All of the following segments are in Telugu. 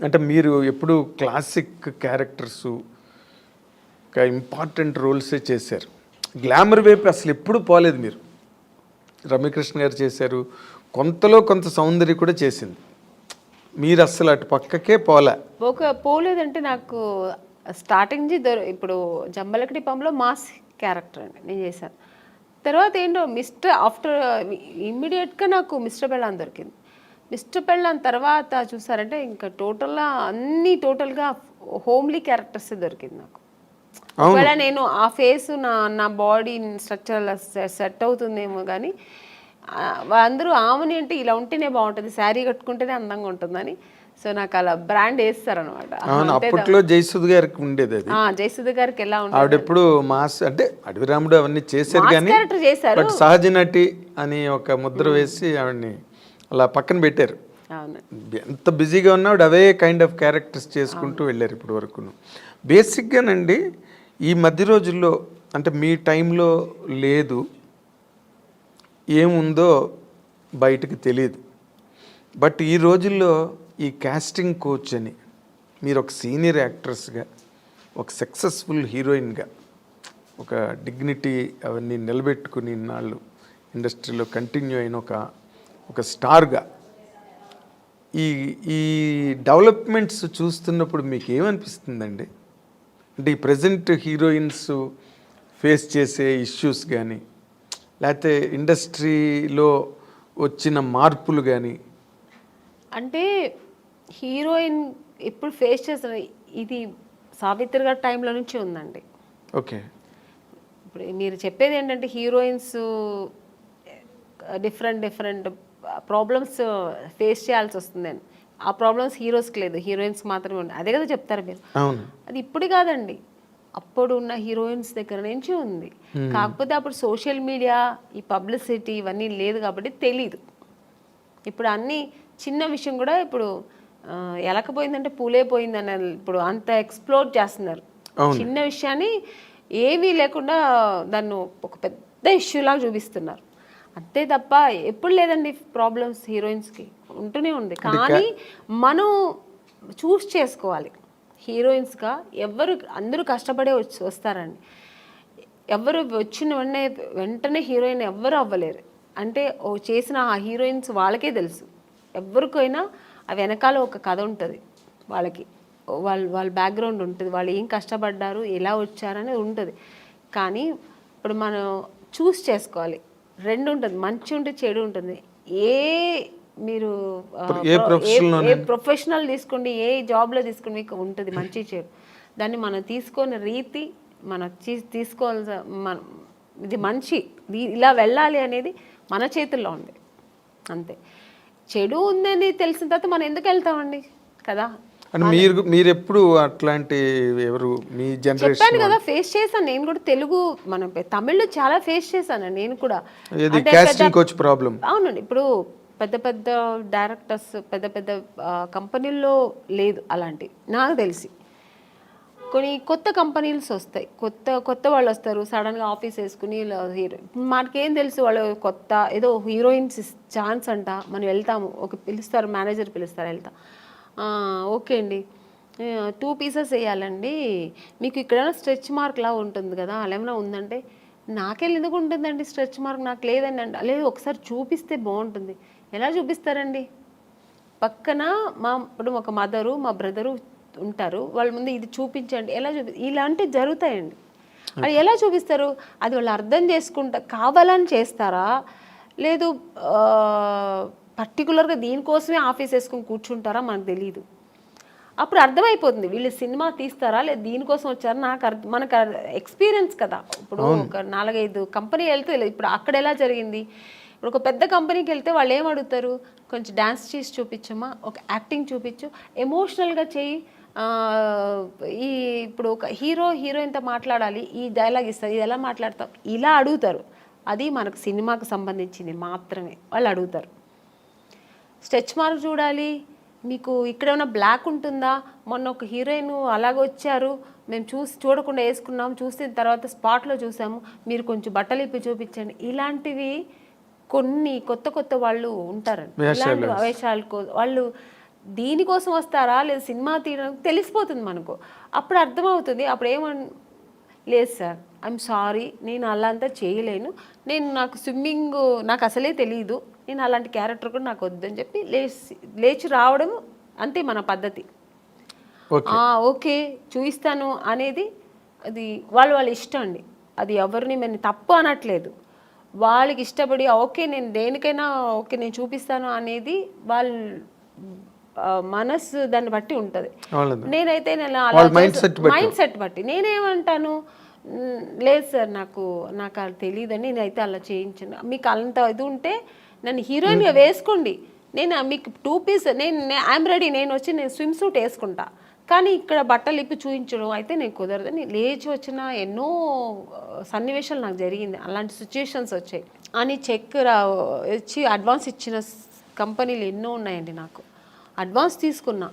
అంటే మీరు ఎప్పుడు క్లాసిక్ క్యారెక్టర్స్ ఒక ఇంపార్టెంట్ రోల్సే చేశారు. గ్లామర్ వైపు అసలు ఎప్పుడు పోలేదు మీరు. రమ్యకృష్ణ గారు చేశారు, కొంతలో కొంత సౌందర్య కూడా చేసింది. మీరు అస్సలు అటు పక్కకే పోలేదంటే నాకు స్టార్టింగ్ నుంచి ఇప్పుడు జంబలకడి పంలో మాస్ క్యారెక్టర్ అండి నేను చేశాను. తర్వాత ఏంటో ఆఫ్టర్ ఇమ్మీడియట్గా నాకు మిస్టర్ పెళ్ళాన్ దొరికింది. మిస్టర్ పెళ్ళాన్ తర్వాత చూసారంటే ఇంకా టోటల్గా హోమ్లీ క్యారెక్టర్స్ దొరికింది నాకు. ఒకవేళ నేను ఆ ఫేస్ నా బాడీ స్ట్రక్చర్ సెట్ అవుతుందేమో కానీ అందరూ ఆమెని అంటే ఇలా ఉంటేనే బాగుంటుంది, శారీ కట్టుకుంటేనే అందంగా ఉంటుందని. సో నాకు అలా బ్రాండ్ వేస్తారనమాట. అప్పట్లో జయసుధ గారికి ఉండేది అది. జయసుధ గారికి ఎలా ఉంటుంది, ఆవిడ ఎప్పుడు మాస్ అంటే అడవి రాముడు అవన్నీ చేశారు కానీ చేశారు, సహజ నటి అని ఒక ముద్ర వేసి ఆవిడని అలా పక్కన పెట్టారు. ఎంత బిజీగా ఉన్నా ఆవిడ అవే కైండ్ ఆఫ్ క్యారెక్టర్స్ చేసుకుంటూ వెళ్ళారు ఇప్పటి వరకు. బేసిక్గానండి ఈ మధ్య రోజుల్లో అంటే మీ టైంలో లేదు, ఏముందో బయటకు తెలియదు. బట్ ఈ రోజుల్లో ఈ కాస్టింగ్ కోచ్ అని మీరు ఒక సీనియర్ యాక్ట్రెస్గా, ఒక సక్సెస్ఫుల్ హీరోయిన్గా, ఒక డిగ్నిటీ అవన్నీ నిలబెట్టుకుని ఇన్నాళ్ళు ఇండస్ట్రీలో కంటిన్యూ అయిన ఒక స్టార్గా ఈ ఈ డెవలప్మెంట్స్ చూస్తున్నప్పుడు మీకు ఏమనిపిస్తుందండి? అంటే ఈ ప్రజెంట్ హీరోయిన్స్ ఫేస్ చేసే ఇష్యూస్ కానీ, లేకపోతే ఇండస్ట్రీలో వచ్చిన మార్పులు కానీ. అంటే హీరోయిన్ ఇప్పుడు ఫేస్ చేస్తున్న ఇది సావిత్రి గారి టైంలో నుంచి ఉందండి. ఓకే, ఇప్పుడు మీరు చెప్పేది ఏంటంటే హీరోయిన్స్ డిఫరెంట్ ప్రాబ్లమ్స్ ఫేస్ చేయాల్సి వస్తుందని. ఆ ప్రాబ్లమ్స్ హీరోస్కి లేదు, హీరోయిన్స్కి మాత్రమే ఉంది. అదే కదా చెప్తారు మీరు. అది ఇప్పుడు కాదండి, అప్పుడు ఉన్న హీరోయిన్స్ దగ్గర నుంచి ఉంది. కాకపోతే అప్పుడు సోషల్ మీడియా, ఈ పబ్లిసిటీ ఇవన్నీ లేదు కాబట్టి తెలీదు. ఇప్పుడు అన్ని చిన్న విషయం కూడా ఇప్పుడు ఎలకపోయిందంటే పూలే పోయిందని ఇప్పుడు అంత ఎక్స్ప్లోర్ చేస్తున్నారు. చిన్న విషయాన్ని ఏమీ లేకుండా దాన్ని ఒక పెద్ద ఇష్యూలాగా చూపిస్తున్నారు. అంతే తప్ప ఎప్పుడు లేదండి ప్రాబ్లమ్స్ హీరోయిన్స్కి ఉంటూనే ఉంది. కానీ మనం చూస్ చేసుకోవాలి. హీరోయిన్స్గా అందరూ కష్టపడే వస్తారండి. ఎవరు వచ్చిన వెంటనే హీరోయిన్ ఎవ్వరు అవ్వలేరు. అంటే చేసిన ఆ హీరోయిన్స్ వాళ్ళకే తెలుసు. ఎవరికైనా ఆ వెనకాల ఒక కథ ఉంటుంది, వాళ్ళ బ్యాక్గ్రౌండ్ ఉంటుంది, వాళ్ళు ఏం కష్టపడ్డారు, ఎలా వచ్చారనేది ఉంటుంది. కానీ ఇప్పుడు మనం చూస్ చేసుకోవాలి. రెండు ఉంటుంది, మంచి ఉంటుంది, చెడు ఉంటుంది. మీరు ఏ ప్రొఫెషనల్ తీసుకోండి, ఏ జాబ్లో తీసుకోండి, మీకు ఉంటుంది మంచి చెడు. దాన్ని మనం తీసుకునే రీతి, మనం తీసుకోవాల్సిన ఇది మంచి ఇలా వెళ్ళాలి అనేది మన చేతుల్లో ఉంది అంతే. చెడు ఉందని తెలిసిన తర్వాత మనం ఎందుకు వెళ్తామండి కదా. అంటే మీరు ఎప్పుడు అట్లాంటి ఎవరు మీ జనరేషన్? చెప్పాను కదా, ఫేస్ చేశాను నేను కూడా. మనం తమిళ్లో చాలా ఫేస్ చేశాను నేను కూడా. అవునండి, ఇప్పుడు పెద్ద డైరెక్టర్స్ పెద్ద కంపెనీల్లో లేదు అలాంటి నాకు తెలిసి. కొన్ని కొత్త కంపెనీస్ వస్తాయి, కొత్త వాళ్ళు వస్తారు, సడన్గా ఆఫీస్ వేసుకుని హీరో. మనకేం తెలుసు వాళ్ళు కొత్త ఏదో హీరోయిన్స్ ఛాన్స్ అంట, మనం వెళ్తాము, పిలుస్తారు, మేనేజర్ పిలుస్తారు, వెళ్తాం. ఓకే అండి, 2 పీసెస్ వేయాలండి, మీకు ఇక్కడైనా స్ట్రెచ్ మార్క్ లా ఉంటుంది కదా, అలా ఏమైనా ఉందంటే, నాకెళ్ళి ఎందుకు ఉంటుందండి స్ట్రెచ్ మార్క్, నాకు లేదండి అండి. లేదు, ఒకసారి చూపిస్తే బాగుంటుంది. ఎలా చూపిస్తారండి? పక్కన ఇప్పుడు ఒక మదరు, మా బ్రదరు ఉంటారు, వాళ్ళ ముందు ఇది చూపించండి, ఎలా ఇలాంటివి జరుగుతాయండి. అది ఎలా చూపిస్తారు? అది వాళ్ళు అర్థం కావాలని చేస్తారా, లేదు పర్టికులర్గా దీనికోసమే ఆఫీస్ వేసుకొని కూర్చుంటారా, మనకు తెలియదు. అప్పుడు అర్థమైపోతుంది వీళ్ళు సినిమా తీస్తారా లేదు దీనికోసం వచ్చారా. మనకు ఎక్స్పీరియన్స్ కదా. ఇప్పుడు ఒక 4-5 కంపెనీ వెళ్తే ఇప్పుడు అక్కడ ఎలా జరిగింది. ఇప్పుడు ఒక పెద్ద కంపెనీకి వెళ్తే వాళ్ళు ఏం అడుగుతారు, కొంచెం డ్యాన్స్ చేసి చూపించమ్మా, ఒక యాక్టింగ్ చూపించు, ఎమోషనల్గా చేయి, ఇప్పుడు ఒక హీరోయిన్తో మాట్లాడాలి, ఈ డైలాగ్ ఇస్తారు, ఇది ఎలా మాట్లాడతాం, ఇలా అడుగుతారు. అది మనకు సినిమాకు సంబంధించింది మాత్రమే వాళ్ళు అడుగుతారు. స్ట్రెచ్ మార్క్ చూడాలి, మీకు ఇక్కడ ఏమైనా బ్లాక్ ఉంటుందా, మొన్న ఒక హీరోయిన్ అలాగ వచ్చారు, మేము చూడకుండా వేసుకున్నాము, చూసిన తర్వాత స్పాట్లో చూసాము, మీరు కొంచెం బట్టలు ఇప్పి చూపించండి. ఇలాంటివి కొన్ని కొత్త వాళ్ళు ఉంటారండి. ఇలాంటి వేషాలకు వాళ్ళు దీనికోసం వస్తారా లేదా సినిమా తీయడం తెలిసిపోతుంది మనకు. అప్పుడు అర్థమవుతుంది. అప్పుడు లేదు సార్, ఐఎమ్ సారీ, నేను అలా అంతా చేయలేను, నాకు స్విమ్మింగ్ నాకు అసలే తెలియదు, నేను అలాంటి క్యారెక్టర్ కూడా నాకు వద్దని చెప్పి లేచి రావడం, అంతే మన పద్ధతి. ఓకే చూపిస్తాను అనేది అది వాళ్ళ ఇష్టం అండి. అది ఎవరిని మేము తప్పు అనట్లేదు. వాళ్ళకి ఇష్టపడి ఓకే నేను దేనికైనా ఓకే నేను చూపిస్తాను అనేది వాళ్ళ మనసు దాన్ని బట్టి ఉంటుంది. నేనైతే మైండ్ సెట్ బట్టి నేనేమంటాను, లేదు సార్ నాకు అది తెలియదని నేనైతే అలా చేయించాను. మీకు అంత ఇది ఉంటే నన్ను హీరోయిన్గా వేసుకోండి, నేను మీకు 2 పీస్ ఐఎమ్ రెడీ, నేను స్విమ్ సూట్ వేసుకుంటా, కానీ ఇక్కడ బట్టలు ఇప్పి చూపించడం అయితే నేను కుదరదని లేచి వచ్చిన ఎన్నో సన్నివేశాలు నాకు జరిగింది. అలాంటి సిచ్యుయేషన్స్ వచ్చాయి అని చెక్ ఇచ్చి అడ్వాన్స్ ఇచ్చిన కంపెనీలు ఎన్నో ఉన్నాయండి. నాకు అడ్వాన్స్ తీసుకున్నా,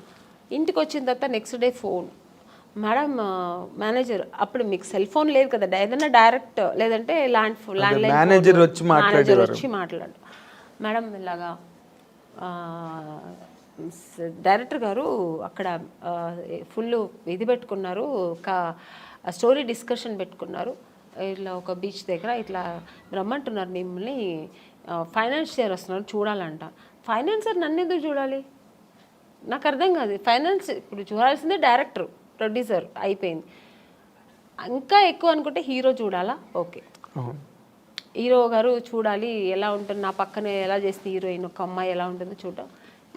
ఇంటికి వచ్చిన తర్వాత next day phone, madam manager, అప్పుడు మీకు సెల్ ఫోన్ లేదు కదా, ఏదైనా డైరెక్ట్ లేదంటే ల్యాండ్లైన్ మేనేజర్ వచ్చి మాట్లాడు, మేడం ఇలాగా డైరెక్టర్ గారు అక్కడ ఫుల్ ఇది పెట్టుకున్నారు, స్టోరీ డిస్కషన్ పెట్టుకున్నారు, ఇట్లా ఒక బీచ్ దగ్గర ఇట్లా రమ్మంటున్నారు మిమ్మల్ని, ఫైనాన్షియర్ వస్తున్నారు చూడాలంట. ఫైనాన్సర్ నన్ను ఎందుకు చూడాలి, నాకు అర్థం కాదు. ఫైనాన్స్ ఇప్పుడు చూడాల్సిందే డైరెక్టర్ ప్రొడ్యూసర్ అయిపోయింది. ఇంకా ఎక్కువ అనుకుంటే హీరో చూడాలా, ఓకే హీరో గారు చూడాలి ఎలా ఉంటుంది, నా పక్కనే ఎలా చేస్తుంది హీరోయిన్, ఒక అమ్మాయి ఎలా ఉంటుందో చూడటం,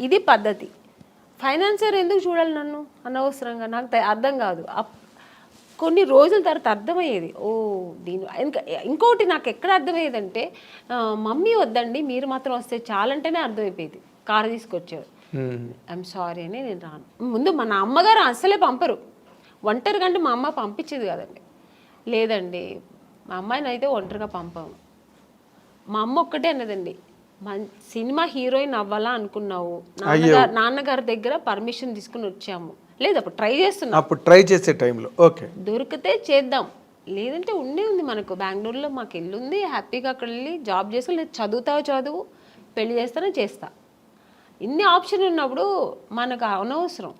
ఇది పద్ధతి. ఫైనాన్సర్ ఎందుకు చూడాలి నన్ను అనవసరంగా, నాకు అర్థం కాదు. కొన్ని రోజుల తర్వాత అర్థమయ్యేది, ఇంకోటి నాకు ఎక్కడ అర్థమయ్యేదంటే, మమ్మీ వద్దండి మీరు మాత్రం వస్తే చాలంటేనే అర్థమైపోయేది. కారు తీసుకొచ్చారు, ఐఎమ్ సారీ అని నేను రాను. ముందు మన అమ్మగారు అసలే పంపరు, ఒంటరిగా అంటే మా అమ్మ పంపించేది కదండి. లేదండి మా అమ్మాయిని అయితే ఒంటరిగా పంపాము. మా అమ్మ ఒక్కటే అన్నదండి, సినిమా హీరోయిన్ అవ్వాలా అనుకున్నావు, నాన్నగారి దగ్గర పర్మిషన్ తీసుకుని వచ్చాము, లేదు అప్పుడు ట్రై చేసే టైంలో ఓకే దొరికితే చేద్దాం, లేదంటే ఉంది మనకు బెంగళూరులో మాకు ఇల్లు ఉంది, హ్యాపీగా అక్కడ వెళ్ళి జాబ్ చేసుకో, లేదు చదువు పెళ్లి చేస్తానో చేస్తా, ఇన్ని ఆప్షన్ ఉన్నప్పుడు మనకు అనవసరం.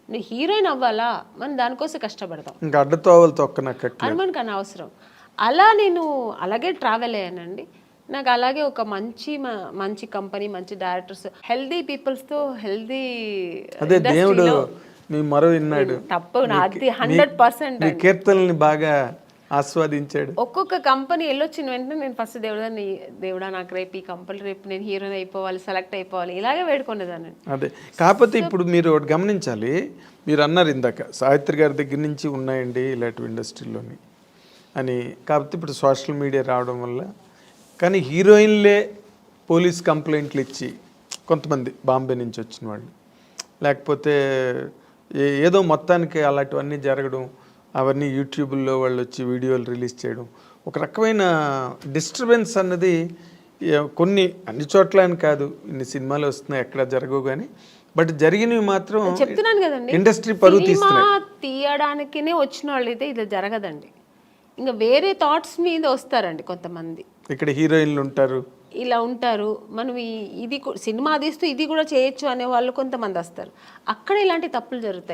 నువ్వు హీరోయిన్ అవ్వాలా, మనం దానికోసం కష్టపడతాం, అని మనకు అనవసరం. అలా నేను అలాగే ట్రావెల్ అయ్యానండి. నాకు అలాగే ఒక మంచి కంపెనీ, మంచి డైరెక్టర్స్, హెల్దీ పీపుల్స్తో హెల్దీ తప్పు నాది 100%. కీర్తనల్ని బాగా ఆస్వాదించాడు. ఒక్కొక్క కంపెనీ వెళ్ళొచ్చిన వెంటనే నేను ఫస్ట్ దేవుడా నాకు రేపు ఈ కంపెనీ రేపు నేను హీరోయిన్ అయిపోవాలి, సెలెక్ట్ అయిపోవాలి, ఇలాగే వేడుకునేదాన్ని. అదే కాకపోతే ఇప్పుడు మీరు ఒకటి గమనించాలి, మీరు అన్నారు ఇందాక సావిత్రి గారి దగ్గర నుంచి ఉన్నాయండి ఇలాంటి ఇండస్ట్రీలోని అని. కాకపోతే ఇప్పుడు సోషల్ మీడియా రావడం వల్ల, కానీ హీరోయిన్లే పోలీస్ కంప్లైంట్లు ఇచ్చి కొంతమంది బాంబే నుంచి వచ్చిన వాళ్ళు, లేకపోతే ఏదో మొత్తానికి అలాంటివన్నీ జరగడం, అవన్నీ యూట్యూబ్లో వాళ్ళు వచ్చి వీడియోలు రిలీజ్ చేయడం, ఒక రకమైన డిస్టర్బెన్స్ అన్నది కొన్ని అన్ని చోట్ల అని కాదు, ఇన్ని సినిమాలు వస్తున్నాయి ఎక్కడ జరగవు, కానీ బట్ జరిగినవి మాత్రం చెప్తున్నాను కదండి, ఇండస్ట్రీ పరువు తీయడానికినే వచ్చిన వాళ్ళు అయితే ఇది జరగదండి. ఇంకా వేరే థాట్స్ మీద వస్తారండి కొంతమంది. ఇక్కడ హీరోయిన్లు ఉంటారు, ఇలా ఉంటారు, మనం ఇది సినిమా తీస్తూ ఇది కూడా చేయొచ్చు అనే వాళ్ళు కొంతమంది వస్తారు, అక్కడ ఇలాంటి తప్పులు జరుగుతాయి.